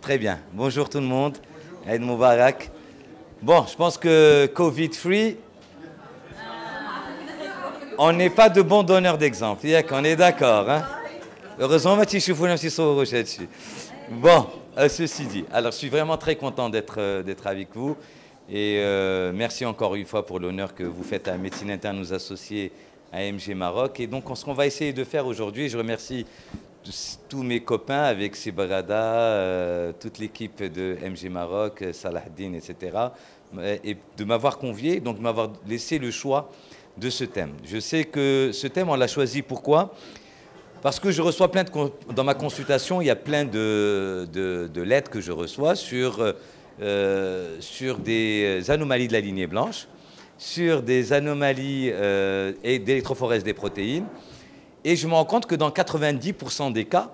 Très bien. Bonjour tout le monde. Eid Mubarak. Bon, je pense que Covid-free, on n'est pas de bons donneurs d'exemple. On est d'accord. Hein? Heureusement, Mathieu Choufoul, un petit saut dessus. Bon, ceci dit, alors je suis vraiment très content d'être avec vous. Et merci encore une fois pour l'honneur que vous faites à Médecine Interne, nous associer à MG Maroc. Et donc, ce qu'on va essayer de faire aujourd'hui, je remercie tous mes copains avec Sibrada, toute l'équipe de MG Maroc, Salahdin, etc., et de m'avoir convié, donc de m'avoir laissé le choix de ce thème. Je sais que ce thème, on l'a choisi pourquoi ? Parce que je reçois plein de... Dans ma consultation, il y a plein de lettres que je reçois sur des anomalies de la lignée blanche, sur des anomalies et d'électrophorèse des protéines. Et je me rends compte que dans 90% des cas,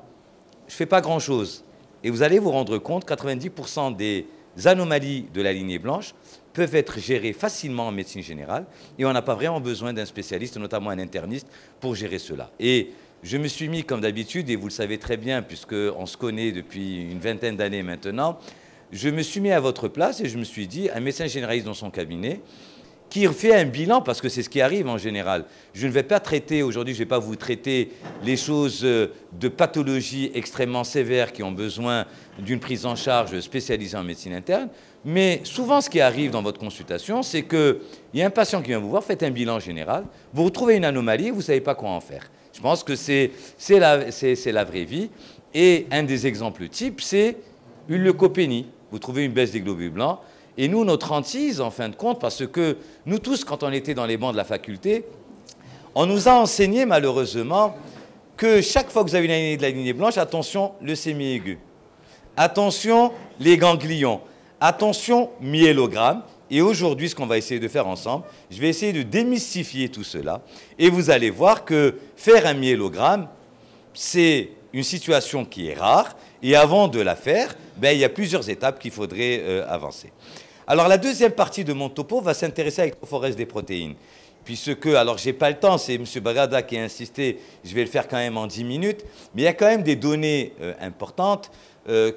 je ne fais pas grand-chose. Et vous allez vous rendre compte, 90% des anomalies de la lignée blanche peuvent être gérées facilement en médecine générale. Et on n'a pas vraiment besoin d'un spécialiste, notamment un interniste, pour gérer cela. Et je me suis mis, comme d'habitude, et vous le savez très bien, puisqu'on se connaît depuis une vingtaine d'années maintenant, je me suis mis à votre place et je me suis dit, un médecin généraliste dans son cabinet, qui fait un bilan, parce que c'est ce qui arrive en général. Je ne vais pas traiter, aujourd'hui, je ne vais pas vous traiter les choses de pathologies extrêmement sévères qui ont besoin d'une prise en charge spécialisée en médecine interne, mais souvent, ce qui arrive dans votre consultation, c'est qu'il y a un patient qui vient vous voir, faites un bilan général, vous retrouvez une anomalie, vous ne savez pas quoi en faire. Je pense que c'est la vraie vie. Et un des exemples types, c'est une leucopénie. Vous trouvez une baisse des globules blancs. Et nous, notre hantise, en fin de compte, parce que nous tous, quand on était dans les bancs de la faculté, on nous a enseigné, malheureusement, que chaque fois que vous avez une anomalie de la lignée blanche, attention, leucémie aiguë. Attention, les ganglions. Attention, myélogramme. Et aujourd'hui, ce qu'on va essayer de faire ensemble, je vais essayer de démystifier tout cela. Et vous allez voir que faire un myélogramme, c'est une situation qui est rare. Et avant de la faire, il y a plusieurs étapes qu'il faudrait avancer. Alors, la deuxième partie de mon topo va s'intéresser à l'électrophorèse des protéines. Puisque, alors, je n'ai pas le temps, c'est M. Bagada qui a insisté, je vais le faire quand même en 10 minutes, mais il y a quand même des données importantes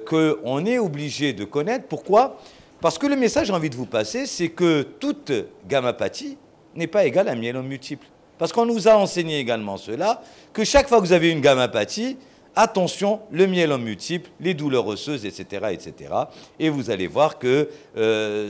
qu'on est obligé de connaître. Pourquoi ? Parce que le message que j'ai envie de vous passer, c'est que toute gammapathie n'est pas égale à un myélome multiple. Parce qu'on nous a enseigné également cela, que chaque fois que vous avez une gammapathie, attention, le myélome multiple, les douleurs osseuses, etc., etc. Et vous allez voir que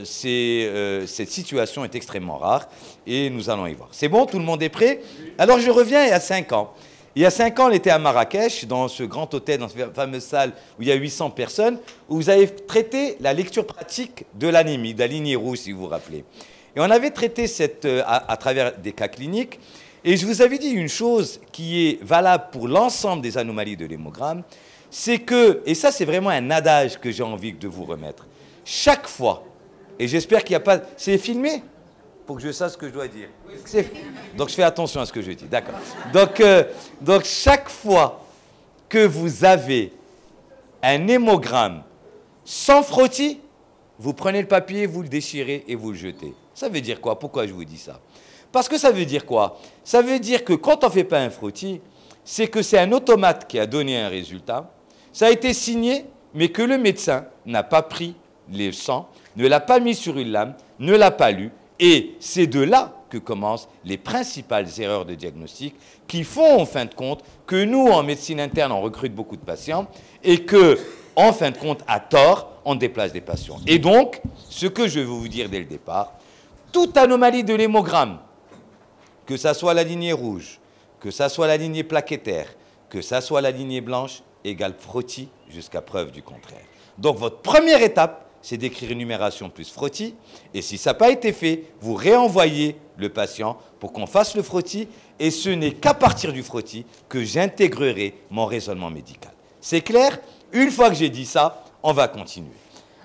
cette situation est extrêmement rare et nous allons y voir. C'est bon, tout le monde est prêt? Alors je reviens il y a 5 ans. Il y a 5 ans, on était à Marrakech, dans ce grand hôtel, dans cette fameuse salle où il y a 800 personnes, où vous avez traité la lecture pratique de l'anémie, de la lignée rouge, si vous vous rappelez. Et on avait traité à travers des cas cliniques. Et je vous avais dit une chose qui est valable pour l'ensemble des anomalies de l'hémogramme, c'est que, et ça c'est vraiment un adage que j'ai envie de vous remettre, chaque fois, et j'espère qu'il n'y a pas... C'est filmé pour que je sache ce que je dois dire. Donc je fais attention à ce que je dis, d'accord. Donc chaque fois que vous avez un hémogramme sans frottis, vous prenez le papier, vous le déchirez et vous le jetez. Ça veut dire quoi? Pourquoi je vous dis ça? Parce que ça veut dire quoi? Ça veut dire que quand on ne fait pas un frottis, c'est que c'est un automate qui a donné un résultat. Ça a été signé, mais que le médecin n'a pas pris le sang, ne l'a pas mis sur une lame, ne l'a pas lu. Et c'est de là que commencent les principales erreurs de diagnostic qui font, en fin de compte, que nous, en médecine interne, on recrute beaucoup de patients et que, en fin de compte, à tort, on déplace des patients. Et donc, ce que je veux vous dire dès le départ, toute anomalie de l'hémogramme, que ça soit la lignée rouge, que ça soit la lignée plaquettaire, que ça soit la lignée blanche, égale frottis jusqu'à preuve du contraire. Donc, votre première étape, c'est d'écrire une numération plus frottis. Et si ça n'a pas été fait, vous réenvoyez le patient pour qu'on fasse le frottis. Et ce n'est qu'à partir du frottis que j'intégrerai mon raisonnement médical. C'est clair? Une fois que j'ai dit ça, on va continuer.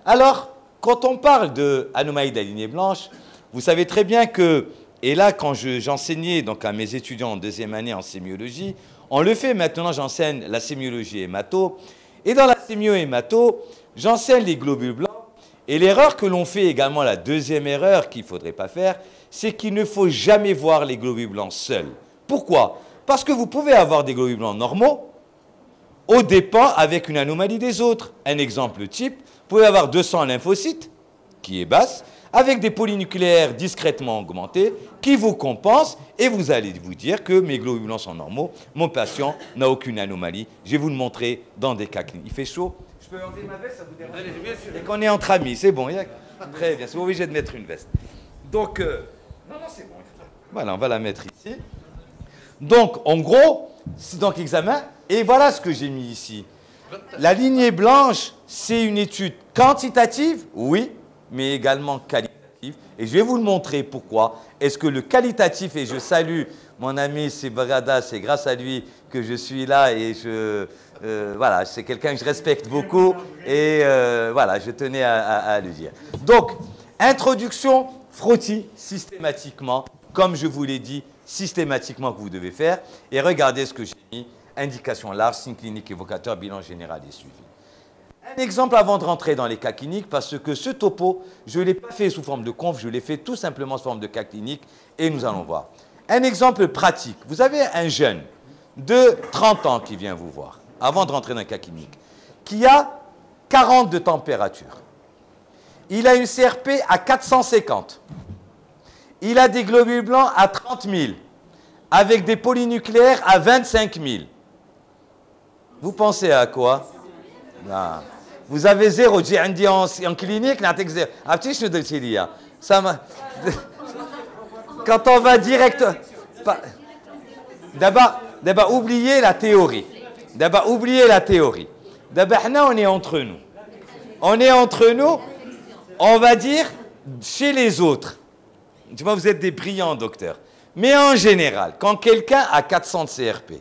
Alors, quand on parle d'anomalie de la lignée blanche, vous savez très bien que, et là, quand j'enseignais donc à mes étudiants en deuxième année en sémiologie, on le fait maintenant, j'enseigne la sémiologie hémato. Et dans la sémio-hémato, j'enseigne les globules blancs. Et l'erreur que l'on fait également, la deuxième erreur qu'il ne faudrait pas faire, c'est qu'il ne faut jamais voir les globules blancs seuls. Pourquoi? Parce que vous pouvez avoir des globules blancs normaux, aux dépens avec une anomalie des autres. Un exemple type, vous pouvez avoir 200 lymphocytes, qui est basse, avec des polynucléaires discrètement augmentés, qui vous compensent, et vous allez vous dire que mes globules blancs sont normaux, mon patient n'a aucune anomalie. Je vais vous le montrer dans des cas cliniques. Il fait chaud? Je peux enlever ma veste, ça vous dérange? Allez, bien sûr. Et qu'on est entre amis, c'est bon. Très bien, c'est obligé de mettre une veste. Donc, non, c'est bon. Voilà, on va la mettre ici. Donc, en gros, c'est donc examen, et voilà ce que j'ai mis ici. La lignée blanche, c'est une étude quantitative, oui, mais également qualitative. Et je vais vous le montrer pourquoi. Est-ce que le qualitatif, et je salue mon ami Sebrada, c'est grâce à lui que je suis là, et voilà, c'est quelqu'un que je respecte beaucoup, et voilà, je tenais à le dire. Donc, introduction, frottis systématiquement, comme je vous l'ai dit, systématiquement que vous devez faire. Et regardez ce que j'ai mis, indication large, signe clinique évocateur, bilan général et suivi. Un exemple avant de rentrer dans les cas cliniques, parce que ce topo, je ne l'ai pas fait sous forme de conf, je l'ai fait tout simplement sous forme de cas clinique, et nous allons voir. Un exemple pratique, vous avez un jeune de 30 ans qui vient vous voir, avant de rentrer dans un cas clinique, qui a 40 de température. Il a une CRP à 450. Il a des globules blancs à 30 000, avec des polynucléaires à 25 000. Vous pensez à quoi? Non. Vous avez zéro. J'ai dit en clinique, quand on va direct... D'abord, oubliez la théorie. D'abord, oubliez la théorie. D'abord, on est entre nous. On est entre nous, on va dire, chez les autres. Tu vois, vous êtes des brillants docteurs. Mais en général, quand quelqu'un a 400 de CRP,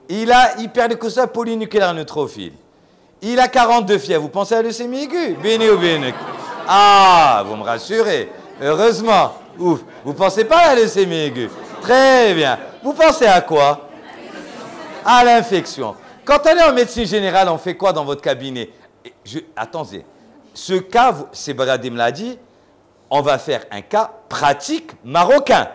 il a hyperleucocète polynucléaire neutrophile, il a 42 fièvre, vous pensez à leucémie aiguë? Béné ou béné? Ah, vous me rassurez. Heureusement. Ouf. Vous ne pensez pas à la leucémie aiguë? Très bien. Vous pensez à quoi? À l'infection. Quand on est en médecine générale, on fait quoi dans votre cabinet? Attendez. Ce cas, Sebradé me l'a dit, on va faire un cas pratique marocain.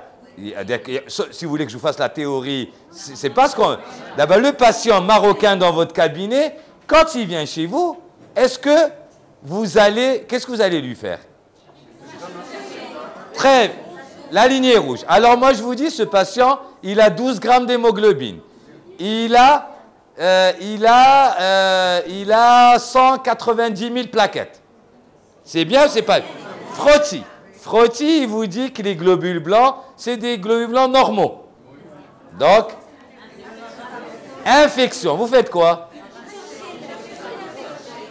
Si vous voulez que je vous fasse la théorie, c'est pas ce qu'on... D'abord, le patient marocain dans votre cabinet, quand il vient chez vous, est-ce que vous allez... Qu'est-ce que vous allez lui faire? Très... La lignée rouge. Alors moi, je vous dis, ce patient, il a 12 grammes d'hémoglobine. Il a 190 000 plaquettes. C'est bien ou c'est pas... Frottis. Frottis, il vous dit que les globules blancs, c'est des globules blancs normaux. Donc, infection. Vous faites quoi?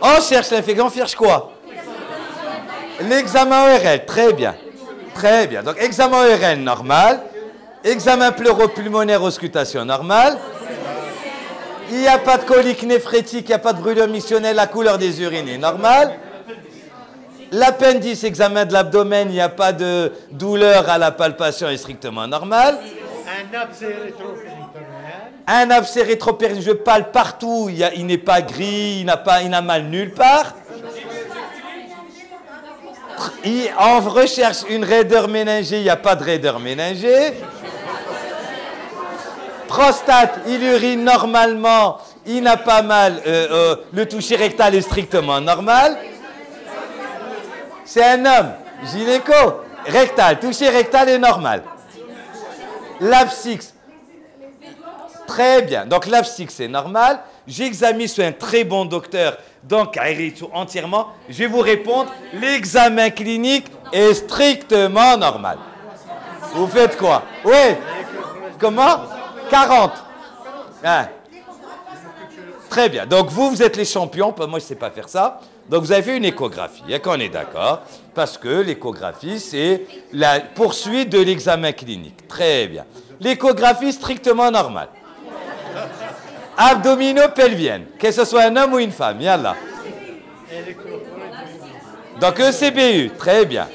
On cherche l'infection, on cherche quoi? L'examen ORL, très bien. Très bien. Donc, examen ORL normal. Examen pleuropulmonaire auscultation normale. Il n'y a pas de colique néphrétique, il n'y a pas de brûlure missionnelle, la couleur des urines est normale. L'appendice, examen de l'abdomen, il n'y a pas de douleur à la palpation, est strictement normal. Un abcès rétropéritonéal. Un abcès rétropéritonéal, je palpe partout, il n'est pas gris, il n'a mal nulle part. On recherche une raideur méningée, il n'y a pas de raideur méningée. Prostate, il urine normalement, il n'a pas mal, le toucher rectal est strictement normal. C'est un homme, gynéco, rectal, toucher rectal est normal. L'abscisse, très bien. Donc l'abscisse est normal. J'examine sur un très bon docteur, donc entièrement. Je vais vous répondre, l'examen clinique est strictement normal. Vous faites quoi? Oui. Comment? 40. Hein. Très bien. Donc vous êtes les champions. Moi, je ne sais pas faire ça. Donc, vous avez fait une échographie, et qu'on est d'accord, parce que l'échographie, c'est la poursuite de l'examen clinique. Très bien. L'échographie strictement normale. Abdominopelvienne, que ce soit un homme ou une femme, yallah. Donc, ECBU, très bien.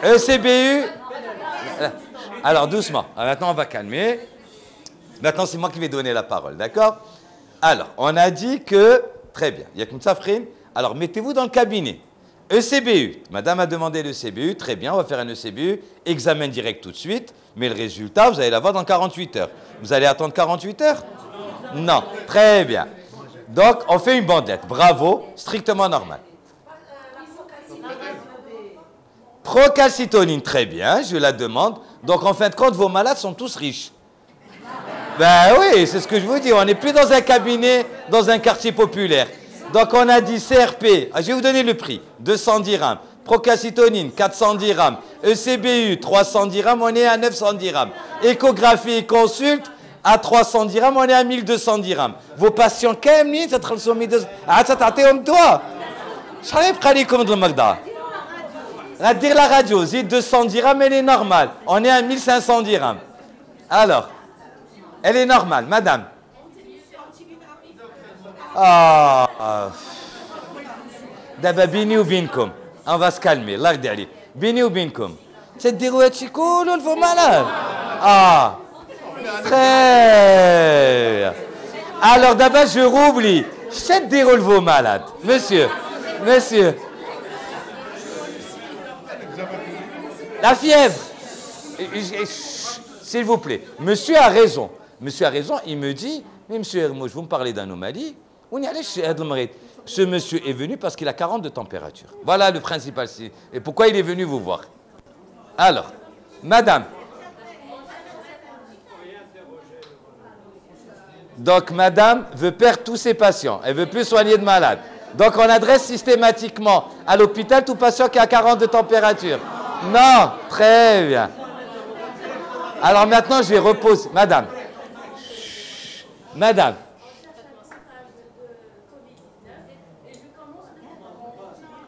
ECBU, alors doucement. Alors, maintenant, on va calmer. Maintenant, c'est moi qui vais donner la parole, d'accord? Alors, on a dit que, très bien, il y a qu'une safrine. Alors, mettez-vous dans le cabinet. ECBU. Madame a demandé l'ECBU. Très bien, on va faire un ECBU. Examen direct tout de suite. Mais le résultat, vous allez l'avoir dans 48 heures. Vous allez attendre 48 heures? Non. Très bien. Donc, on fait une bandelette. Bravo. Strictement normal. Procalcitonine. Très bien. Je la demande. Donc, en fin de compte, vos malades sont tous riches. Ben oui, c'est ce que je vous dis. On n'est plus dans un cabinet, dans un quartier populaire. Donc, on a dit CRP. Je vais vous donner le prix. 210 dirhams. Procalcitonine, 410 dirhams. ECBU, 310 dirhams. On est à 910 dirhams. Échographie et consulte, à 310 dirhams. On est à 1200 dirhams. Vos patients, كاملين تدخلوا 1200. تعطيهم دواء. شحال يبقى لكم د المرضى؟ غادير la radio, زيد 200 dirhams, elle est normale. On est à 1500 dirhams. Alors, elle est normale, madame. Ah. D'abord, bini ou binkum. On va se calmer. Allah yardi alayk. Bini ou binkum. تديروا هادشي كله لفو malade. Ah. Très bien. Alors, d'abord, je roublie. تديروا لفو malade. Monsieur. Monsieur. La fièvre. S'il vous plaît. Monsieur a raison. Monsieur a raison. Il me dit, mais monsieur Hermouche, vous me parlez d'anomalie. Ce monsieur est venu parce qu'il a 40 de température. Voilà le principal. Et pourquoi il est venu vous voir? Alors, madame. Donc, madame veut perdre tous ses patients. Elle ne veut plus soigner de malades. Donc, on adresse systématiquement à l'hôpital tout patient qui a 40 de température. Non, très bien. Alors maintenant, je vais reposer. Madame. Madame.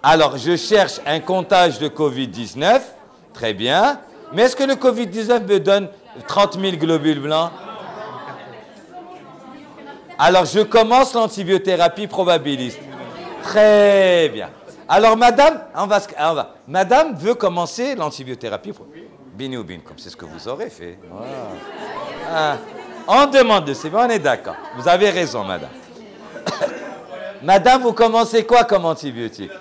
Alors, je cherche un comptage de Covid-19. Très bien. Mais est-ce que le Covid-19 me donne 30 000 globules blancs? Alors, je commence l'antibiothérapie probabiliste. Très bien. Alors, madame, madame veut commencer l'antibiothérapie. Bini ou bin, comme c'est ce que vous aurez fait. Voilà. On demande de c'est bon, on est d'accord. Vous avez raison, madame. Madame, vous commencez quoi comme antibiotique?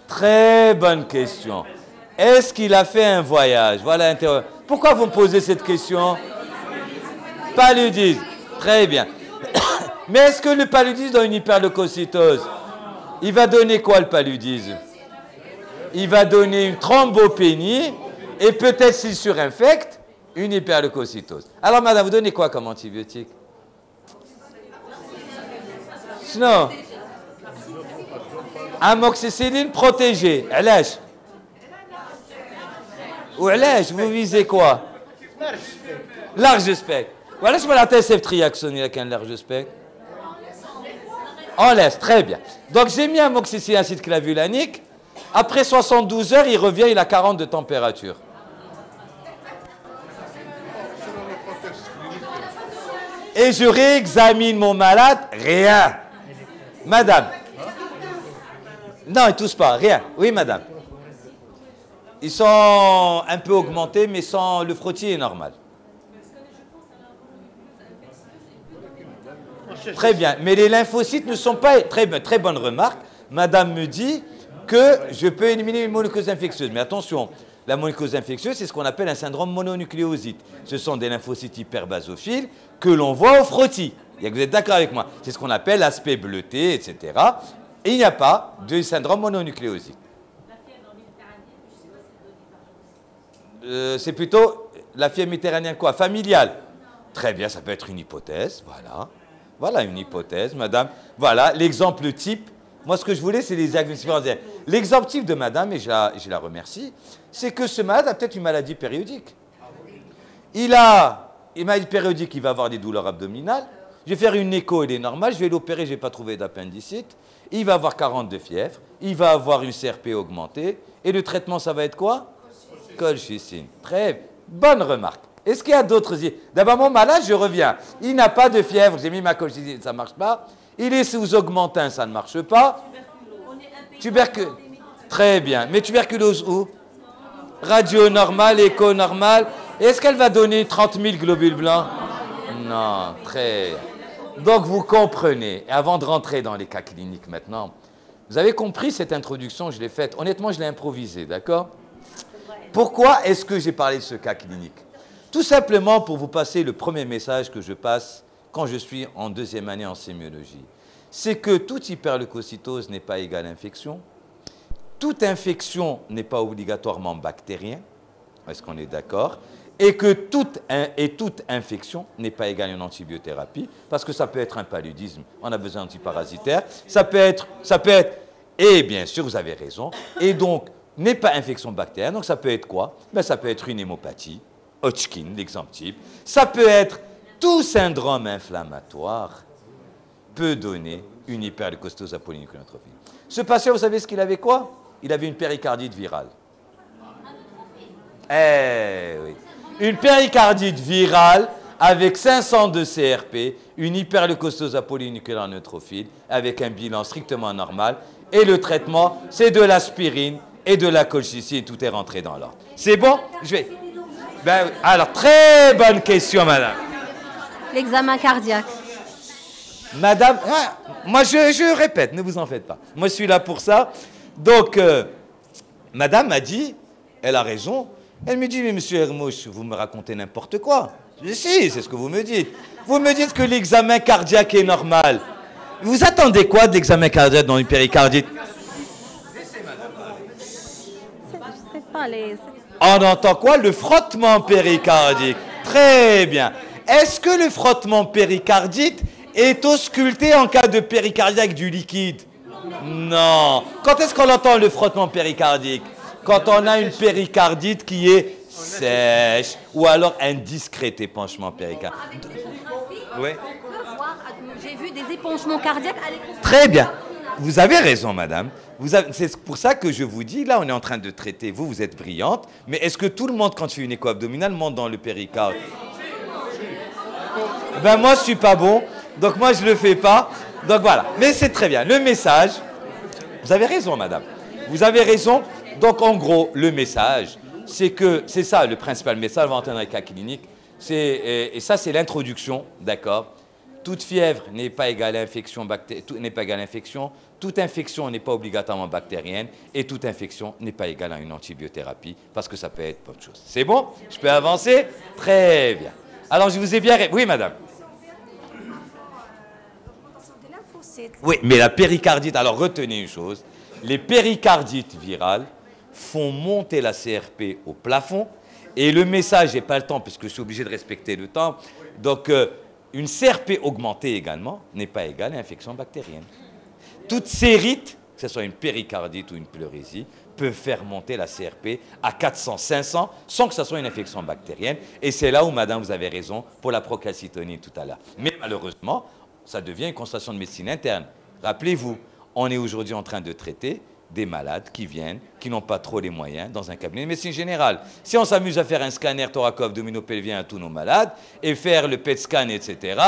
Très bonne question. Est-ce qu'il a fait un voyage? Voilà. Pourquoi vous me posez cette question? Paludisme. Très bien. Mais est-ce que le paludisme donne une hyperleucocytose? Il va donner quoi, le paludisme? Il va donner une thrombopénie et peut-être, s'il surinfecte, une hyperleucocytose. Alors, madame, vous donnez quoi comme antibiotique? Sinon, amoxicilline protégée. Alèche. Ou alèche, vous visez quoi? Large spectre. Voilà, je me la tête ceftriaxone, il y a qu'un large spectre. On laisse, très bien. Donc, j'ai mis amoxicilline acide clavulanique. Après 72 heures, il revient, il a 40 de température. Et je réexamine mon malade, rien. Madame. Non, ils ne toussent pas, rien. Oui, madame. Ils sont un peu augmentés, mais sans le frottis est normal. Très bien, mais les lymphocytes ne sont pas... Très bonne remarque. Madame me dit que je peux éliminer une mononucléose infectieuse. Mais attention, la mononucléose infectieuse, c'est ce qu'on appelle un syndrome mononucléosite. Ce sont des lymphocytes hyperbasophiles que l'on voit au frottis. Vous êtes d'accord avec moi? C'est ce qu'on appelle l'aspect bleuté, etc. Et il n'y a pas de syndrome mononucléosite. C'est plutôt la fièvre méditerranéenne quoi? Familiale. Très bien, ça peut être une hypothèse, voilà. Voilà une hypothèse, madame. Voilà l'exemple type. Moi, ce que je voulais, c'est les diagnostics. L'exemple type de madame, et je la remercie, c'est que ce malade a peut-être une maladie périodique. Il a une maladie périodique, il va avoir des douleurs abdominales. Je vais faire une écho, elle est normale. Je vais l'opérer, je n'ai pas trouvé d'appendicite. Il va avoir 40 de fièvre. Il va avoir une CRP augmentée. Et le traitement, ça va être quoi? Colchicine. Très bonne remarque. Est-ce qu'il y a d'autres idées? D'abord, mon malade, je reviens. Il n'a pas de fièvre, j'ai mis ma colchicine, ça ne marche pas. Il est sous augmentin, ça ne marche pas. Tuberculose. Très bien. Mais tuberculose où? Radio normale, écho normale. Est-ce qu'elle va donner 30 000 globules blancs? Non, très. Donc, vous comprenez. Et avant de rentrer dans les cas cliniques maintenant, vous avez compris cette introduction, je l'ai faite. Honnêtement, je l'ai improvisée, d'accord? Pourquoi est-ce que j'ai parlé de ce cas clinique? Tout simplement pour vous passer le premier message que je passe quand je suis en deuxième année en sémiologie, c'est que toute hyperleucocytose n'est pas égale à infection, toute infection n'est pas obligatoirement bactérienne, est-ce qu'on est d'accord? Et que toute infection n'est pas égale à une antibiothérapie, parce que ça peut être un paludisme, on a besoin d'antiparasitaires, ça peut être, et bien sûr, vous avez raison, et donc, n'est pas infection bactérienne, donc ça peut être quoi? Ben, ça peut être une hémopathie, Hodgkin, l'exemple type, ça peut être tout syndrome inflammatoire, peut donner une hyperleucostose apolynucléotrophile. Ce patient, vous savez ce qu'il avait quoi? Il avait une péricardite virale. Eh oui. Une péricardite virale avec 500 de CRP, une hyperleucostose apolynucléaire neutrophile, avec un bilan strictement normal. Et le traitement, c'est de l'aspirine et de la colchicine. Tout est rentré dans l'ordre. C'est bon? Je vais. Ben, alors, très bonne question, madame. L'examen cardiaque. Madame, moi je répète, ne vous en faites pas. Moi je suis là pour ça. Donc, madame m'a dit, elle a raison. Elle me dit, mais monsieur Hermouche, vous me racontez n'importe quoi. Je dis, si, c'est ce que vous me dites. Vous me dites que l'examen cardiaque est normal. Vous attendez quoi de l'examen cardiaque dans une péricardite? On entend quoi? Le frottement péricardique. Très bien. Est-ce que le frottement péricardite est ausculté en cas de péricardite avec du liquide? Non. Quand est-ce qu'on entend le frottement péricardique? Quand on a une péricardite qui est sèche ou alors un discret épanchement péricardique. Oui. J'ai vu des épanchements cardiaques à l'écran. Très bien. Vous avez raison, madame. C'est pour ça que je vous dis, là, on est en train de traiter, vous êtes brillante, mais est-ce que tout le monde, quand tu fais une écho abdominale, monte dans le péricarde? Ben moi, je suis pas bon, donc moi, je le fais pas. Donc voilà. Mais c'est très bien. Le message, vous avez raison, madame. Vous avez raison. Donc, en gros, le message, c'est que, c'est ça, le principal message, on va entrer dans les cas cliniques, et ça, c'est l'introduction, d'accord? Toute fièvre n'est pas égale à infection, n'est pas égale à infection, toute infection n'est pas obligatoirement bactérienne, et toute infection n'est pas égale à une antibiothérapie, parce que ça peut être autre chose. C'est bon? Je peux avancer? Très bien. Alors, je vous ai bien... Oui, madame? Oui, mais la péricardite, alors retenez une chose, les péricardites virales font monter la CRP au plafond, et le message, j'ai pas le temps, puisque je suis obligé de respecter le temps, donc une CRP augmentée également n'est pas égale à une infection bactérienne. Toute sérite, que ce soit une péricardite ou une pleurésie, peut faire monter la CRP à 400, 500, sans que ce soit une infection bactérienne, et c'est là où, madame, vous avez raison, pour la procalcitonie tout à l'heure. Mais malheureusement, ça devient une constatation de médecine interne. Rappelez-vous, on est aujourd'hui en train de traiter des malades qui viennent, qui n'ont pas trop les moyens dans un cabinet de médecine générale. Si on s'amuse à faire un scanner thoraco-abdominopelvien à tous nos malades et faire le PET scan, etc.,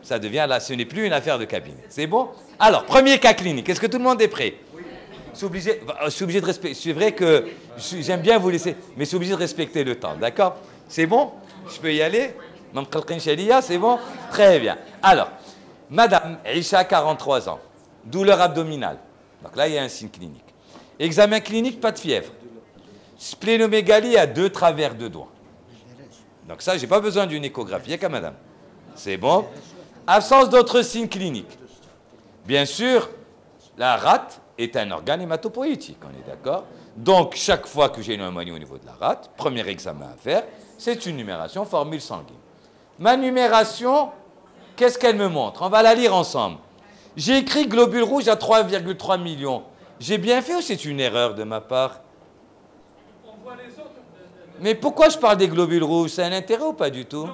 ça devient là, ce n'est plus une affaire de cabinet. C'est bon? Alors, premier cas clinique. Est-ce que tout le monde est prêt? Je suis obligé de respecter. C'est vrai que j'aime bien vous laisser, mais je suis obligé de respecter le temps. D'accord? C'est bon? Je peux y aller? C'est bon? Très bien. Alors, madame Aïcha, 43 ans, douleur abdominale. Donc là, il y a un signe clinique. Examen clinique, pas de fièvre. Splénomégalie à 2 travers de doigts. Donc ça, je n'ai pas besoin d'une échographie. Il n'y a qu'à madame. C'est bon. Absence d'autres signes cliniques. Bien sûr, la rate est un organe hématopoïétique, on est d'accord? Donc, chaque fois que j'ai une pneumonie au niveau de la rate, premier examen à faire, c'est une numération formule sanguine. Ma numération, qu'est-ce qu'elle me montre? On va la lire ensemble. J'ai écrit globule rouge à 3,3 millions. J'ai bien fait ou c'est une erreur de ma part? Mais pourquoi je parle des globules rouges? C'est un intérêt ou pas du tout?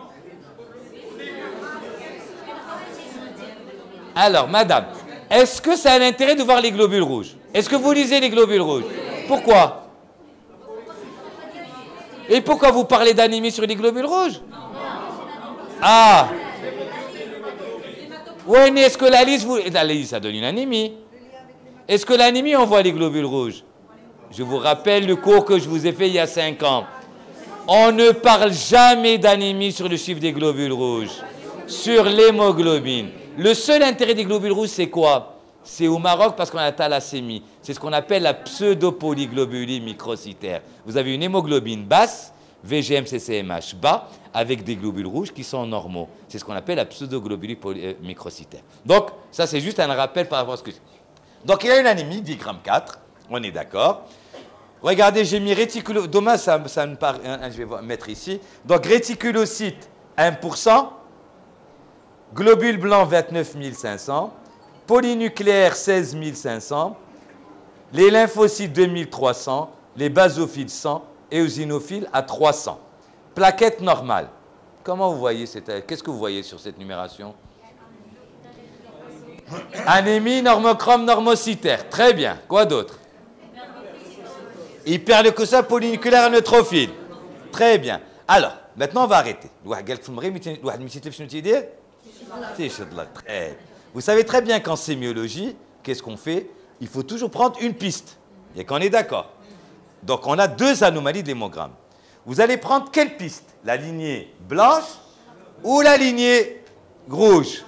Alors, madame, est-ce que ça a l'intérêt de voir les globules rouges? Est-ce que vous lisez les globules rouges? Pourquoi? Et pourquoi vous parlez d'anémie sur les globules rouges? Ah! Oui, mais est-ce que la lys, ça donne une anémie. Est-ce que l'anémie, on voit les globules rouges? Je vous rappelle le cours que je vous ai fait il y a 5 ans. On ne parle jamais d'anémie sur le chiffre des globules rouges, sur l'hémoglobine. Le seul intérêt des globules rouges, c'est quoi? C'est au Maroc parce qu'on a la thalassémie. C'est ce qu'on appelle la pseudopolyglobulie microcytaire. Vous avez une hémoglobine basse, VGM-CCMH bas avec des globules rouges qui sont normaux. C'est ce qu'on appelle la pseudoglobulie microcytaire. Donc, ça, c'est juste un rappel par rapport à ce que je dis. Donc, il y a une anémie, 10 grammes 4, on est d'accord. Regardez, j'ai mis réticulocyte, dommage, ça me paraît, je vais mettre ici. Donc, réticulocyte, 1%, globules blancs, 29 500, polynucléaires, 16 500, les lymphocytes, 2300, les basophiles, 100, et eosinophiles à 300. Plaquette normale. Comment vous voyez qu'est-ce que vous voyez sur cette numération? Anémie, normochrome, normocytaire. Très bien. Quoi d'autre? Hyperleucocyte polynucléaire neutrophile. Très bien. Alors, maintenant on va arrêter. Vous savez très bien qu'en sémiologie, qu'est-ce qu'on fait? Il faut toujours prendre une piste. Et qu'on est d'accord. Donc on a deux anomalies de l'hémogramme. Vous allez prendre quelle piste? La lignée blanche ou la lignée rouge?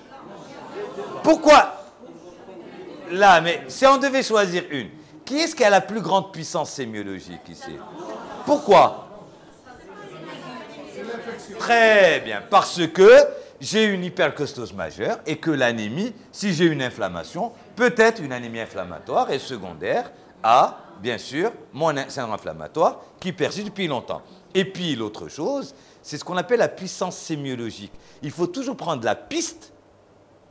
Pourquoi? Là, mais si on devait choisir une, qui est-ce qui a la plus grande puissance sémiologique ici? Pourquoi? Très bien, parce que j'ai une hypercostose majeure et que l'anémie, si j'ai une inflammation, peut être une anémie inflammatoire et secondaire à, bien sûr, mon syndrome inflammatoire qui persiste depuis longtemps. Et puis l'autre chose, c'est ce qu'on appelle la puissance sémiologique. Il faut toujours prendre la piste.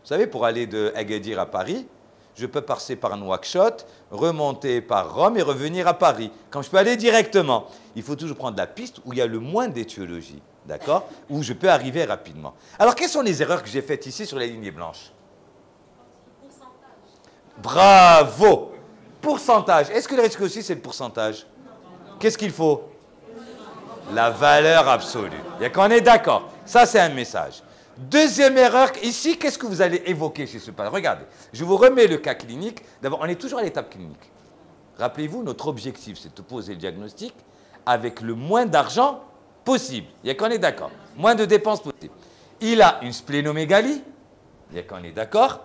Vous savez, pour aller de Agadir à Paris, je peux passer par Nouakchott, remonter par Rome et revenir à Paris. Quand je peux aller directement, il faut toujours prendre la piste où il y a le moins d'étiologie, d'accord? Où je peux arriver rapidement. Alors, quelles sont les erreurs que j'ai faites ici sur la lignée blanche? Bravo! Pourcentage. Est-ce que le risque aussi, c'est le pourcentage? Qu'est-ce qu'il faut? La valeur absolue. Il y a qu'on est d'accord. Ça, c'est un message. Deuxième erreur, ici, qu'est-ce que vous allez évoquer chez ce patient? Regardez, je vous remets le cas clinique. D'abord, on est toujours à l'étape clinique. Rappelez-vous, notre objectif, c'est de poser le diagnostic avec le moins d'argent possible. Il y a qu'on est d'accord. Moins de dépenses possibles. Il a une splénomégalie. Il y a qu'on est d'accord.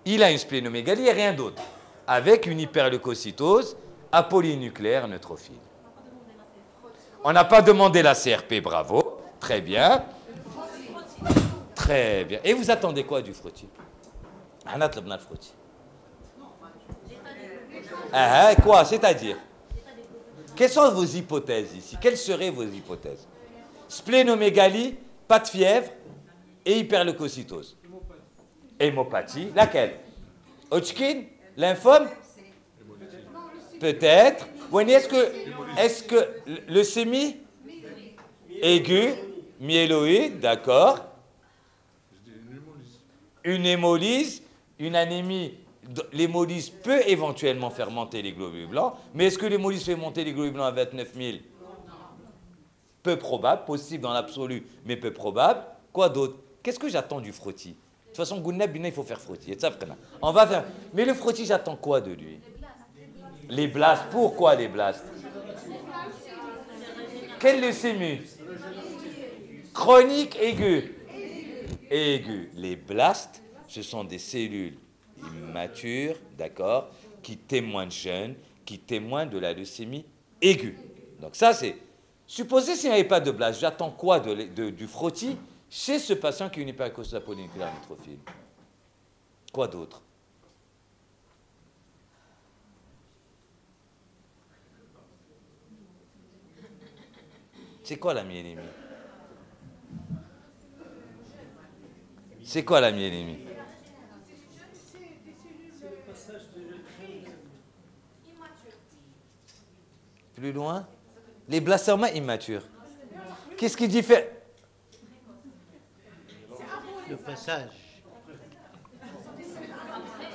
Il a une splénomégalie et rien d'autre. Avec une hyperleucocytose apolynucléaire neutrophile. On n'a pas demandé la CRP, bravo. Très bien. Très bien. Et vous attendez quoi du frottis? Quoi? C'est-à-dire? Quelles sont vos hypothèses ici? Quelles seraient vos hypothèses? Splénomégalie, pas de fièvre et hyperleucocytose. Hémopathie. Laquelle? Hodgkin? Lymphome? Peut-être. Est-ce que leucémie? Aigu? Myéloïde, d'accord. Une hémolyse, une anémie. L'hémolyse peut éventuellement faire monter les globules blancs, mais est-ce que l'hémolyse fait monter les globules blancs à 29 000? Peu probable, possible dans l'absolu, mais peu probable. Quoi d'autre? Qu'est-ce que j'attends du frottis? De toute façon, Gouneb, il faut faire frottis. On va faire. Mais le frottis, j'attends quoi de lui? Les blastes. Pourquoi les blastes? Quelle leucémie? Chronique, aiguë. Aiguë. Les blastes, ce sont des cellules immatures, d'accord, qui témoignent jeunes, qui témoignent de la leucémie aiguë. Donc ça, c'est... Supposez s'il n'y avait pas de blast, j'attends quoi du frottis chez ce patient qui a une hyperleucocystose polynucléaire neutrophile? Quoi d'autre? C'est quoi la myélémie? C'est quoi la myélémie? Plus loin? Les blastomas immatures. Qu'est-ce qui diffère? Le passage.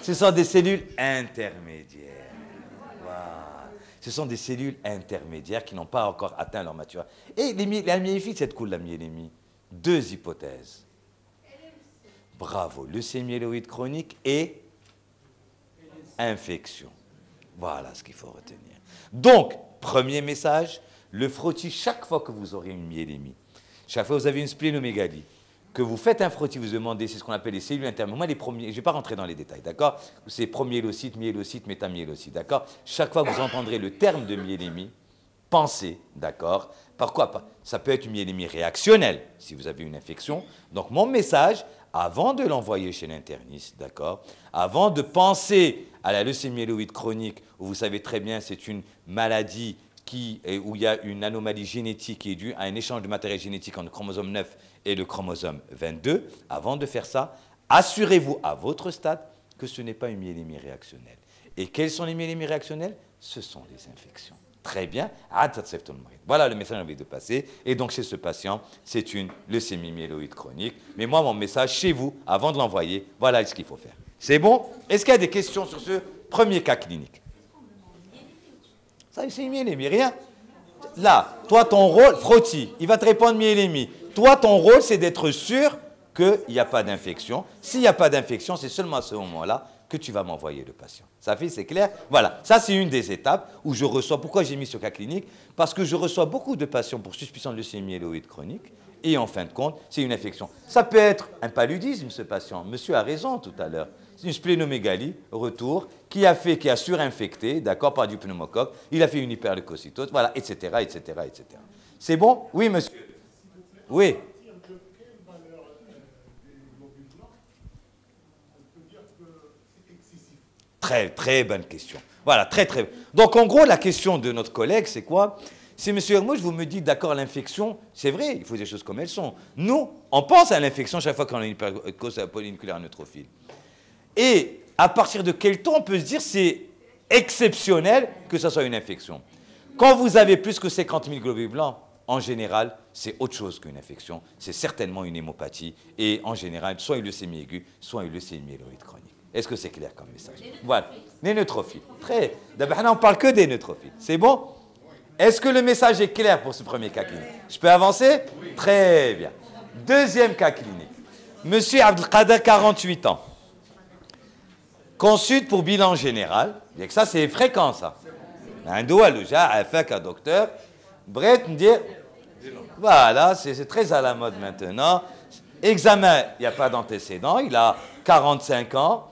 Ce sont des cellules intermédiaires. Voilà. Ce sont des cellules intermédiaires qui n'ont pas encore atteint leur maturité. Et la myélophyte, c'est cool, la myélémie. Deux hypothèses. Bravo. Leucémie chronique et infection. Voilà ce qu'il faut retenir. Donc, premier message, le frottis, chaque fois que vous aurez une myélémie, chaque fois que vous avez une splénomégalie, que vous faites un frottis, vous demandez, c'est ce qu'on appelle les cellules intermédiaires. Moi, les premiers, je ne vais pas rentrer dans les détails, d'accord? C'est promyélocyte, myélocyte, métamyélocyte, d'accord? Chaque fois que vous entendrez le terme de myélémie, penser, d'accord? Pourquoi pas? Ça peut être une myélémie réactionnelle, si vous avez une infection. Donc, mon message, avant de l'envoyer chez l'interniste, d'accord? Avant de penser à la leucémie myéloïde chronique, où vous savez très bien, c'est une maladie où il y a une anomalie génétique qui est due à un échange de matériel génétique entre le chromosome 9 et le chromosome 22, avant de faire ça, assurez-vous à votre stade que ce n'est pas une myélémie réactionnelle. Et quelles sont les myélémies réactionnelles? Ce sont les infections. Très bien. Voilà le message que j'ai envie de passer. Et donc, chez ce patient, c'est une leucémie myéloïde chronique. Mais moi, mon message, chez vous, avant de l'envoyer, voilà ce qu'il faut faire. C'est bon? Est-ce qu'il y a des questions sur ce premier cas clinique? Ça, c'est une myélémie, rien. Là, toi, ton rôle, frottis, il va te répondre myélémie. Toi, ton rôle, c'est d'être sûr qu'il n'y a pas d'infection. S'il n'y a pas d'infection, c'est seulement à ce moment-là que tu vas m'envoyer le patient. Ça fait, c'est clair? Voilà, ça c'est une des étapes où je reçois. Pourquoi j'ai mis ce cas clinique? Parce que je reçois beaucoup de patients pour suspicion de leucémie myéloïde chronique et en fin de compte, c'est une infection. Ça peut être un paludisme, ce patient. Monsieur a raison tout à l'heure. C'est une splénomégalie, retour, qui a surinfecté, d'accord, par du pneumocoque. Il a fait une hyperleucocytose, voilà, etc., etc., etc. C'est bon? Oui, monsieur? Oui. Très, très bonne question. Voilà, très, très. Donc, en gros, la question de notre collègue, c'est quoi? C'est, monsieur Hermouche, vous me dites, d'accord, l'infection, c'est vrai, il faut des choses comme elles sont. Nous, on pense à l'infection chaque fois qu'on a une hypercose polynucléaire neutrophile. Et à partir de quel temps on peut se dire c'est exceptionnel que ce soit une infection? Quand vous avez plus que 50 000 globules blancs, en général, c'est autre chose qu'une infection. C'est certainement une hémopathie. Et en général, soit une leucémie aiguë, soit une leucémie myéloïde chronique. Est-ce que c'est clair comme message? Voilà. Les neutrophiles. Très. D'abord, on ne parle que des neutrophiles. C'est bon? Est-ce que le message est clair pour ce premier cas clinique? Je peux avancer? Oui. Très bien. Deuxième cas clinique. Monsieur Abdelkader, 48 ans. Consulte pour bilan général. Et que ça, c'est fréquent, ça. Un doigt, le jar, un docteur. Bref, me dire. Voilà, c'est très à la mode maintenant. Examen, il n'y a pas d'antécédent. Il a 45 ans.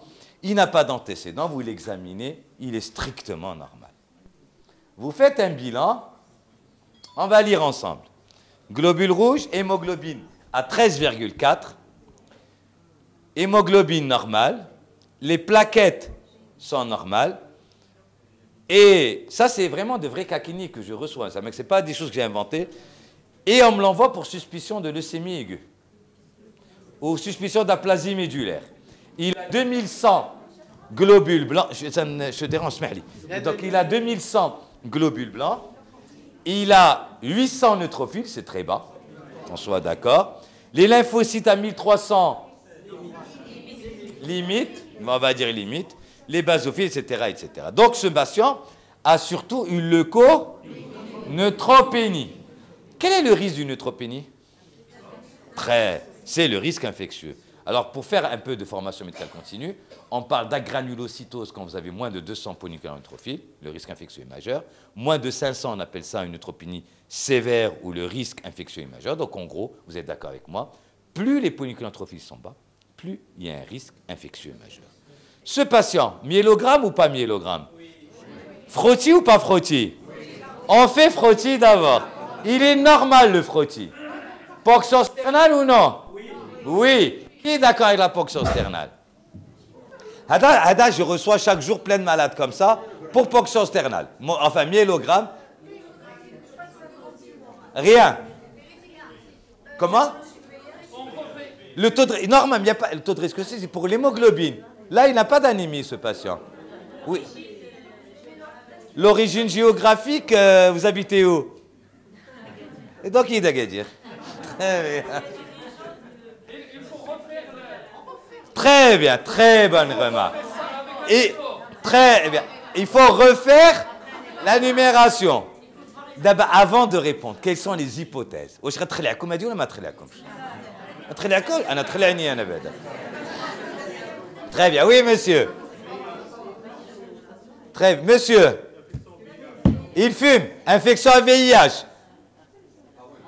Il n'a pas d'antécédent, vous l'examinez, il est strictement normal. Vous faites un bilan, on va lire ensemble. Globules rouges, hémoglobine à 13,4, hémoglobine normale, les plaquettes sont normales, et ça c'est vraiment de vrais cas cliniques que je reçois, ce n'est pas des choses que j'ai inventées, et on me l'envoie pour suspicion de leucémie aiguë, ou suspicion d'aplasie médulaire. Il a 2100 globules blancs. Je te dérange, Smehli. Donc, il a 2100 globules blancs. Il a 800 neutrophiles, c'est très bas, qu'on soit d'accord. Les lymphocytes à 1300, limite, on va dire limite. Les basophiles, etc., etc. Donc, ce patient a surtout une leuconeutropénie. Quel est le risque d'une neutropénie? C'est le risque infectieux. Alors, pour faire un peu de formation médicale continue, on parle d'agranulocytose quand vous avez moins de 200 polynucléaires neutrophiles, le risque infectieux est majeur. Moins de 500, on appelle ça une neutropénie sévère où le risque infectieux est majeur. Donc, en gros, vous êtes d'accord avec moi, plus les polynucléaires neutrophiles sont bas, plus il y a un risque infectieux majeur. Ce patient, myélogramme ou pas myélogramme? Frottis ou pas frottis? On fait frottis d'abord. Il est normal le frottis. Ponction sternale ou non? Oui. Qui est d'accord avec la ponction sternale? Hada, je reçois chaque jour plein de malades comme ça pour ponction sternale. Enfin, myélogramme. Rien. Comment? Le taux de, normalement, il n'y a pas, le taux de risque, c'est pour l'hémoglobine. Là, il n'a pas d'anémie, ce patient. Oui. L'origine géographique, vous habitez où? Et donc, il est d'Agadir. Très bien. Très bien, très bonne remarque. Et très bien. Il faut refaire la numération. D'abord, avant de répondre, quelles sont les hypothèses? Très bien, oui, monsieur. Très bien, monsieur. Il fume, infection à VIH.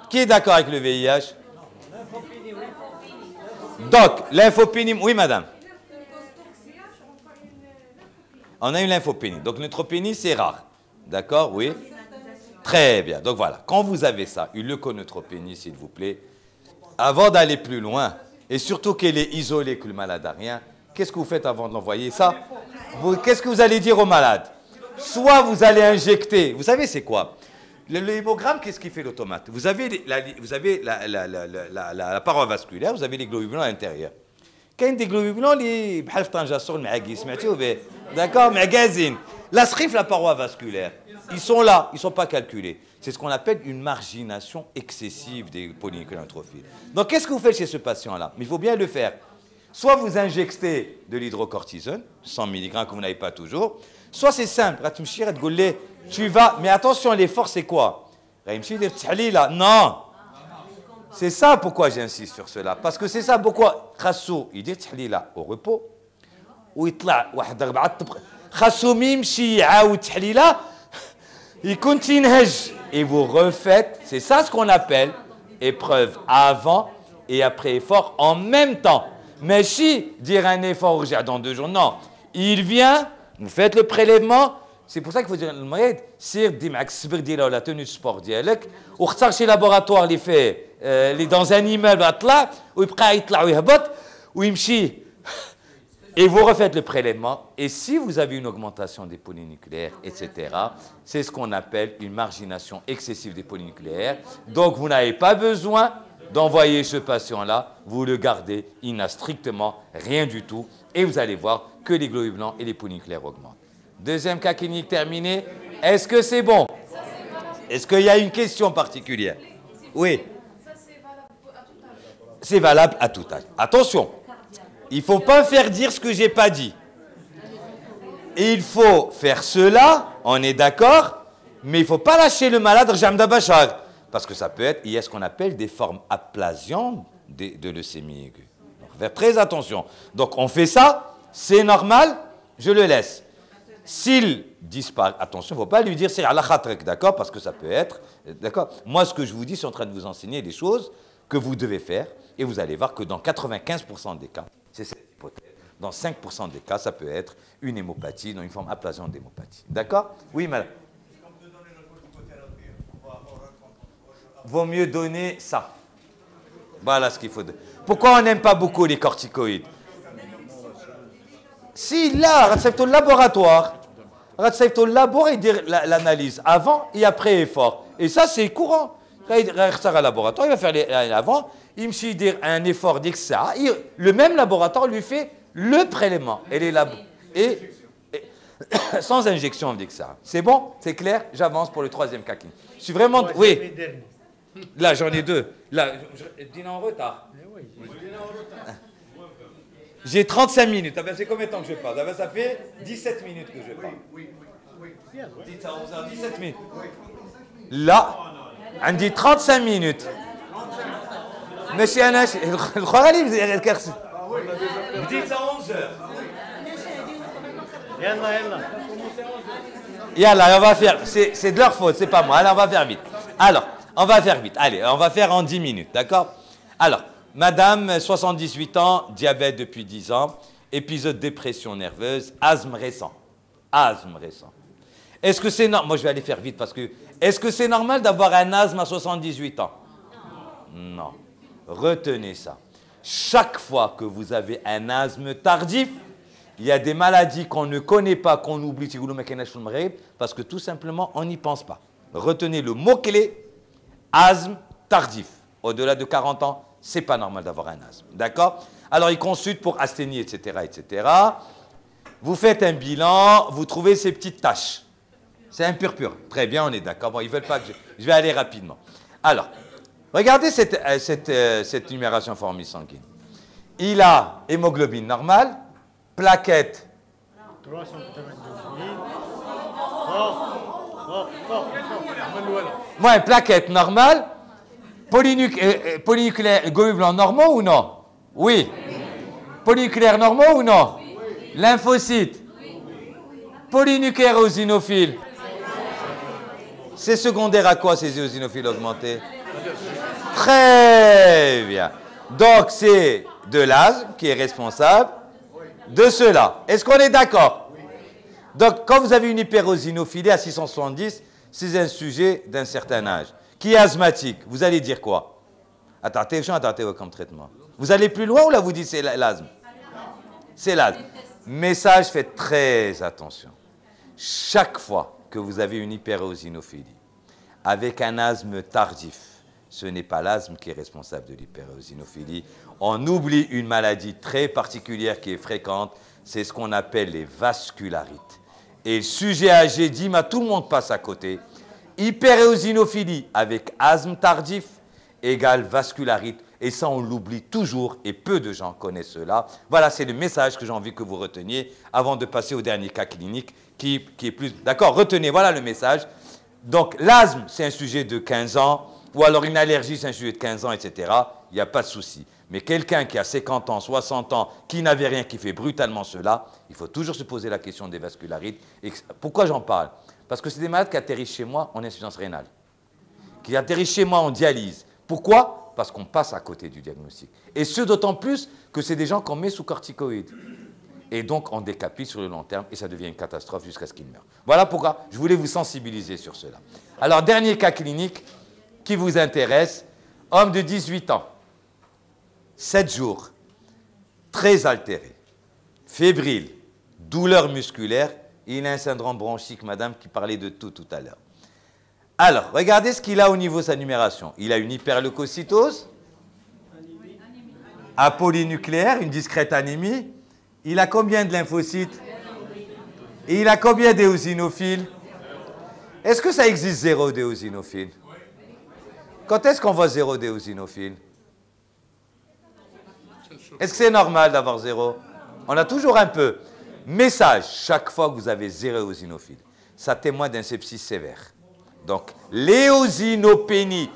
Qui est d'accord avec le VIH? Donc, lymphopénie, oui madame. On a une lymphopénie. Donc, neutropénie, c'est rare. D'accord, oui. Très bien. Donc voilà, quand vous avez ça, une leuconeutropénie, s'il vous plaît, avant d'aller plus loin, et surtout qu'elle est isolée, que le malade n'a rien, qu'est-ce que vous faites avant de l'envoyer ça? Qu'est-ce que vous allez dire au malade? Soit vous allez injecter, vous savez c'est quoi? Le hémogramme, qu'est-ce qui fait l'automate? Vous avez la paroi vasculaire, vous avez les globules blancs à l'intérieur. Quand il y a des globules blancs, les d'accord, magazine. La SRIF, la paroi vasculaire, ils sont là, ils ne sont pas calculés. C'est ce qu'on appelle une margination excessive des polynucléaires neutrophiles. Donc, qu'est-ce que vous faites chez ce patient-là? Mais il faut bien le faire. Soit vous injectez de l'hydrocortisone, 100 mg que vous n'avez pas toujours, soit c'est simple, tu vas, mais attention, l'effort c'est quoi? Non. C'est ça pourquoi j'insiste sur cela. Parce que c'est ça pourquoi Khassou, il dit là au repos, ou il continue et vous refaites, c'est ça ce qu'on appelle épreuve avant et après effort en même temps. Mais si dire un effort dans 2 jours, non, il vient, vous faites le prélèvement. C'est pour ça qu'il faut dire المريض سير دي معك السبق ديالها ولا توني سبور ديالك واختار شي لابوراتوار اللي فيه اللي dans un immeuble طلع ويبقى يطلع ويهبط ويمشي et vous refaites le prélèvement et si vous avez une augmentation des polynucléaires etc. c'est ce qu'on appelle une margination excessive des polynucléaires. Donc vous n'avez pas besoin d'envoyer ce patient-là, vous le gardez, il n'a strictement rien du tout et vous allez voir que les globules blancs et les polynucléaires augmentent. Deuxième cas clinique terminé. Est-ce que c'est bon? Est-ce qu'il y a une question particulière? Oui. C'est valable à tout âge. Attention, il ne faut pas faire dire ce que je n'ai pas dit. Il faut faire cela, on est d'accord, mais il ne faut pas lâcher le malade Jamda Bachar. Parce que ça peut être, il y a ce qu'on appelle des formes aplasiantes de leucémie aiguë. Donc, faire très attention. Donc, on fait ça, c'est normal, je le laisse. S'il disparaît, attention, il ne faut pas lui dire c'est à la khatrek, d'accord? Parce que ça peut être, d'accord? Moi, ce que je vous dis, je suis en train de vous enseigner des choses que vous devez faire et vous allez voir que dans 95% des cas, c'est cette hypothèse, dans 5% des cas, ça peut être une hémopathie, dans une forme aplasiante d'hémopathie. D'accord? Oui, madame. Vaut mieux donner ça. Voilà ce qu'il faut. Pourquoi on n'aime pas beaucoup les corticoïdes? Si là, c'est au laboratoire, c'est au labo et dire l'analyse avant et après effort. Et ça, c'est courant. Il va laboratoire, il va faire avant, il me dit un effort d'XA. Le même laboratoire lui fait le prélèvement et sans injection d'XA. C'est bon? C'est clair? J'avance pour le 3e cas. Je suis vraiment... Oui. Là, j'en ai 2. Là, je dîne en retard. J'ai 35 minutes. Ah ben, c'est combien de temps que je parle? Ah ben, ça fait 17 minutes que je parle. Oui. Dites à 11h, 17 minutes. Là, on dit 35 minutes. Monsieur Anash, vous dites à 11h. Yallah, on va faire. C'est de leur faute, c'est pas moi. Alors, on va faire vite. On va faire vite. Allez, on va faire en 10 minutes, d'accord? Alors, madame, 78 ans, diabète depuis 10 ans, épisode de dépression nerveuse, asthme récent. Est-ce que c'est normal? Moi, je vais aller faire vite parce que... Est-ce que c'est normal d'avoir un asthme à 78 ans? Non. Retenez ça. Chaque fois que vous avez un asthme tardif, il y a des maladies qu'on ne connaît pas, qu'on oublie, parce que tout simplement, on n'y pense pas. Retenez le mot-clé, asthme tardif. Au-delà de 40 ans, ce n'est pas normal d'avoir un asthme. D'accord? Alors, ils consultent pour asthénie, etc., etc. Vous faites un bilan, vous trouvez ces petites taches. C'est un purpure. Très bien, on est d'accord. Bon, ils ne veulent pas que je vais aller rapidement. Alors, regardez cette numération formule sanguine. Il a hémoglobine normale, plaquettes. 380. Ouais, plaquettes normales. Polynucléaires, globules blancs normaux ou non? Oui. Polynucléaires normaux ou non? Lymphocytes. Polynucléaires eosinophiles. C'est secondaire à quoi ces eosinophiles augmentés? Très bien. Donc c'est de l'asthme qui est responsable de cela. Est-ce qu'on est d'accord? Donc quand vous avez une hyperosinophilie à 670, c'est un sujet d'un certain âge. Qui est asthmatique, vous allez dire quoi? Attendez, comme traitement. Vous allez plus loin ou là vous dites c'est l'asthme? C'est l'asthme. Message, faites très attention. Chaque fois que vous avez une hyperéosinophilie avec un asthme tardif, ce n'est pas l'asthme qui est responsable de l'hyperéosinophilie. On oublie une maladie très particulière qui est fréquente, c'est ce qu'on appelle les vascularites. Et le sujet âgé dit, mais tout le monde passe à côté. Hyperéosinophilie avec asthme tardif égale vascularite. Et ça, on l'oublie toujours et peu de gens connaissent cela. Voilà, c'est le message que j'ai envie que vous reteniez avant de passer au dernier cas clinique qui est plus... D'accord, retenez, voilà le message. Donc, l'asthme, c'est un sujet de 15 ans, ou alors une allergie, c'est un sujet de 15 ans, etc. Il n'y a pas de souci. Mais quelqu'un qui a 50 ans, 60 ans, qui n'avait rien, qui fait brutalement cela, il faut toujours se poser la question des vascularites. Et pourquoi j'en parle? Parce que c'est des malades qui atterrissent chez moi en insuffisance rénale, qui atterrissent chez moi en dialyse. Pourquoi? Parce qu'on passe à côté du diagnostic. Et ce, d'autant plus que c'est des gens qu'on met sous corticoïdes. Et donc, on décapite sur le long terme et ça devient une catastrophe jusqu'à ce qu'ils meurent. Voilà pourquoi je voulais vous sensibiliser sur cela. Alors, dernier cas clinique qui vous intéresse, homme de 18 ans, 7 jours, très altéré, fébrile, douleur musculaire, il a un syndrome bronchique, madame, qui parlait de tout à l'heure. Alors, regardez ce qu'il a au niveau de sa numération. Il a une hyperleucocytose, apolynucléaire, une discrète anémie. Il a combien de lymphocytes? Et il a combien d'éosinophiles? Est-ce que ça existe zéro d'éosinophiles? Quand est-ce qu'on voit zéro d'éosinophiles? Est-ce que c'est normal d'avoir zéro? On a toujours un peu. Message, chaque fois que vous avez zéro éosinophile, ça témoigne d'un sepsis sévère. Donc, l'éosinopénie,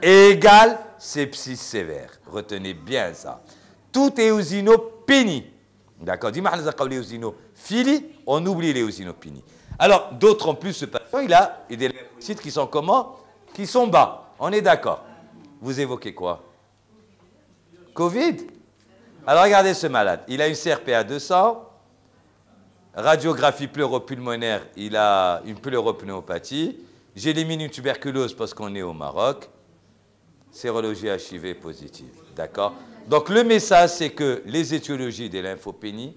égale sepsis sévère. Retenez bien ça. Tout éosinopénie. D'accord? Dis-moi, l'éosinophilie, on oublie l'éosinopénie. Alors, d'autres en plus, ce patient, il a des lymphocytes qui sont comment? Qui sont bas. On est d'accord. Vous évoquez quoi? Covid? Alors, regardez ce malade. Il a une CRP à 200. Radiographie pleuropulmonaire, il a une pleuropneumopathie. J'élimine une tuberculose parce qu'on est au Maroc. Sérologie HIV positive. D'accord? Donc, le message, c'est que les étiologies des lymphopénies,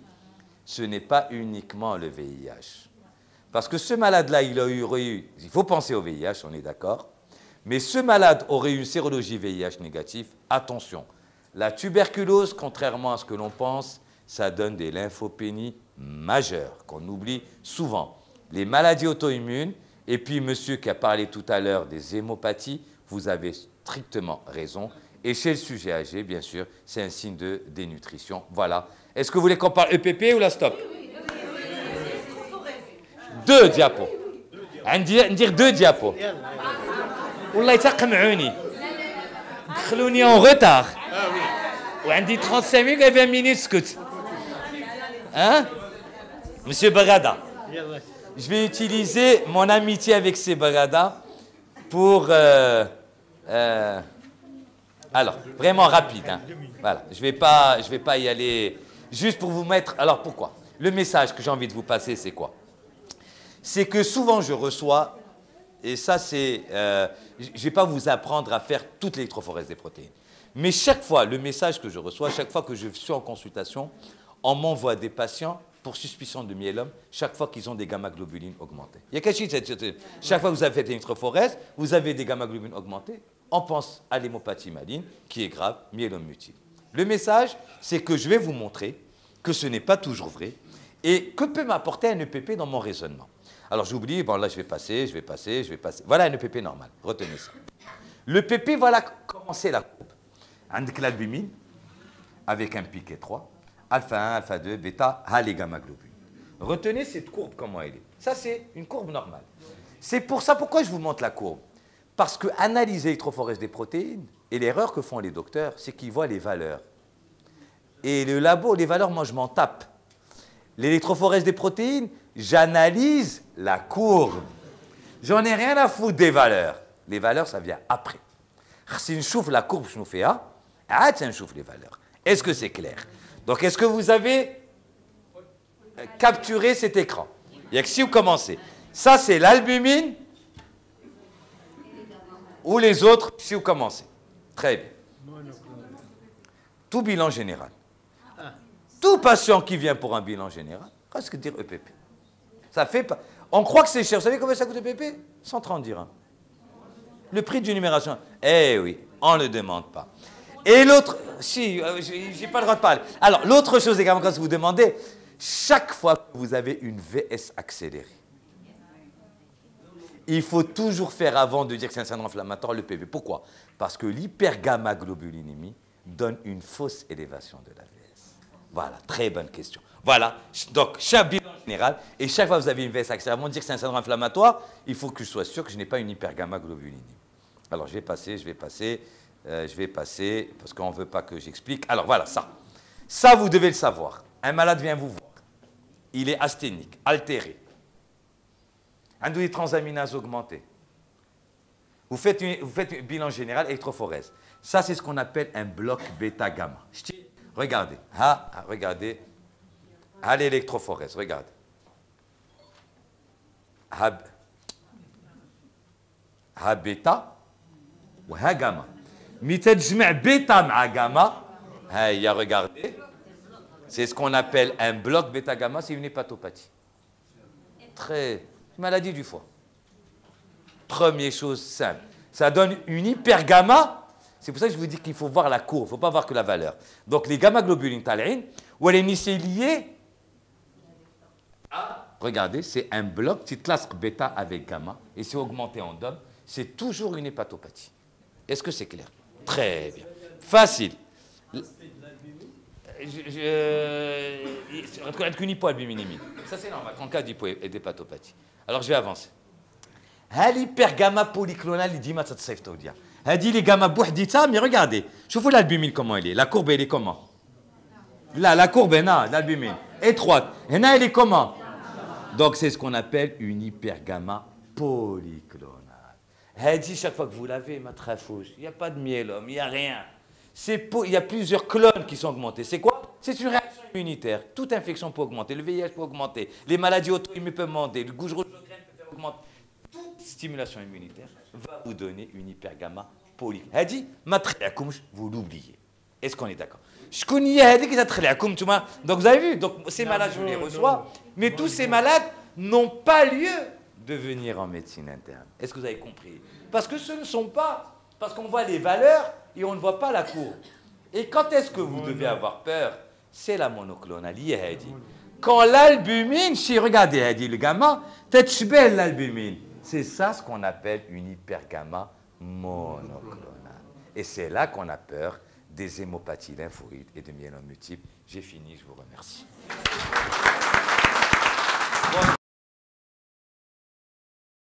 ce n'est pas uniquement le VIH. Parce que ce malade-là, il faut penser au VIH, on est d'accord. Mais ce malade aurait eu une sérologie VIH négative. Attention, la tuberculose, contrairement à ce que l'on pense, ça donne des lymphopénies majeures, qu'on oublie souvent. Les maladies auto-immunes, et puis monsieur qui a parlé tout à l'heure des hémopathies, vous avez strictement raison. Et chez le sujet âgé, bien sûr, c'est un signe de dénutrition. Voilà. Est-ce que vous voulez qu'on parle EPP ou la stop? Deux diapos. ندير deux diapos. والله تقمعوني. دخلوني en retard. وعندي 35 minutes et 20 minutes سكت. Hein? Monsieur Bagada, je vais utiliser mon amitié avec ces Bagada pour... alors, vraiment rapide. Hein. Voilà, je vais pas y aller... Juste pour vous mettre... Alors, pourquoi? Le message que j'ai envie de vous passer, c'est quoi? C'est que souvent, je reçois... Et ça, c'est... je ne vais pas vous apprendre à faire toute l'électrophorèse des protéines. Mais chaque fois, le message que je reçois, chaque fois que je suis en consultation, on m'envoie des patients pour suspicion de myélome chaque fois qu'ils ont des gamma-globulines augmentées. Il y a quelque chose, chaque fois que vous avez fait une électrophorèse, vous avez des gamma-globulines augmentées, on pense à l'hémopathie maligne, qui est grave, myélome multiple. Le message, c'est que je vais vous montrer que ce n'est pas toujours vrai et que peut m'apporter un EPP dans mon raisonnement. Alors j'oublie, bon là je vais passer. Voilà un EPP normal, retenez ça. L'EPP, voilà comment c'est la courbe. Avec l'albumine, avec un pic étroit, alpha 1, alpha 2, bêta, les gamma-globules. Retenez cette courbe, comment elle est. Ça, c'est une courbe normale. C'est pour ça, pourquoi je vous montre la courbe? Parce que analyser l'électrophorèse des protéines, et l'erreur que font les docteurs, c'est qu'ils voient les valeurs. Et le labo, les valeurs, moi, je m'en tape. L'électrophorèse des protéines, j'analyse la courbe. J'en ai rien à foutre des valeurs. Les valeurs, ça vient après. Si je chauffe la courbe, je nous fais A, je chauffe les valeurs. Est-ce que c'est clair? Donc, est-ce que vous avez capturé cet écran? Il n'y a que si vous commencez. Ça, c'est l'albumine ou les autres si vous commencez. Très bien. Tout bilan général. Tout patient qui vient pour un bilan général, presque dire EPP. Ça fait pas. On croit que c'est cher. Vous savez combien ça coûte EPP? 130 dirhams. Le prix d'une numération. Eh oui, on ne le demande pas. Et l'autre, si, j'ai pas le droit de parler. Alors, l'autre chose également, quand vous demandez, chaque fois que vous avez une VS accélérée, il faut toujours faire, avant de dire que c'est un syndrome inflammatoire, le PV. Pourquoi? Parce que l'hypergamma-globulinémie donne une fausse élévation de la VS. Voilà, très bonne question. Voilà, donc chaque bilan général, et chaque fois que vous avez une VS accélérée, avant de dire que c'est un syndrome inflammatoire, il faut que je sois sûr que je n'ai pas une hypergamma-globulinémie. Alors, je vais passer, parce qu'on ne veut pas que j'explique. Alors, voilà, ça. Ça, vous devez le savoir. Un malade vient vous voir. Il est asthénique, altéré. Un des transaminases augmentées. Vous faites un bilan général électrophorèse. Ça, c'est ce qu'on appelle un bloc bêta-gamma. Regardez. Regardez. L'électrophorèse, regardez. Bêta ou gamma. متجمع بيتا مع gamma. Regardez. C'est ce qu'on appelle un bloc bêta-gamma, c'est une hépatopathie. Maladie du foie. Première chose simple. Ça donne une hypergamma. C'est pour ça que je vous dis qu'il faut voir la courbe, il ne faut pas voir que la valeur. Donc les gamma-globulines talines, où elle est liée à, regardez, c'est un bloc, petite classe bêta avec gamma, et c'est augmenté en DOM, c'est toujours une hépatopathie. Est-ce que c'est clair? Très bien. Facile. Une hypoalbuminémie. Ça, c'est normal, en cas d'hypo et d'hépatopathie. Alors, je vais avancer. L'hypergamma polyclonale, il dit, elle dit les gamma bouhdita, mais regardez, je vous l'albumine comment elle est. La courbe, elle est comment? Là, la courbe, l'albumine, étroite. Et là, elle est comment? Donc, c'est ce qu'on appelle une hypergamma polyclonale. Elle dit, chaque fois que vous l'avez, ma trafouche, il n'y a pas de myélome, il n'y a rien. Il y a plusieurs clones qui sont augmentés. C'est quoi? C'est une réaction immunitaire. Toute infection peut augmenter, le VIH peut augmenter, les maladies auto-immunes peuvent augmenter, le gouge rouge de graine peut faire augmenter. Toute stimulation immunitaire va vous donner une hypergamma polyclonale. Elle dit, vous l'oubliez. Est-ce qu'on est d'accord? Donc vous avez vu, donc ces malades, je les reçois, mais tous ces malades n'ont pas lieu de venir en médecine interne. Est-ce que vous avez compris? Parce que ce ne sont pas, parce qu'on voit les valeurs et on ne voit pas la courbe. Et quand est-ce que vous devez avoir peur? C'est la monoclonalie, elle dit. Quand l'albumine, regardez, elle dit le gamma, peut-être belle l'albumine. C'est ça ce qu'on appelle une hypergamma monoclonale. Et c'est là qu'on a peur des hémopathies lymphoïdes et de myélome multiple. J'ai fini, je vous remercie.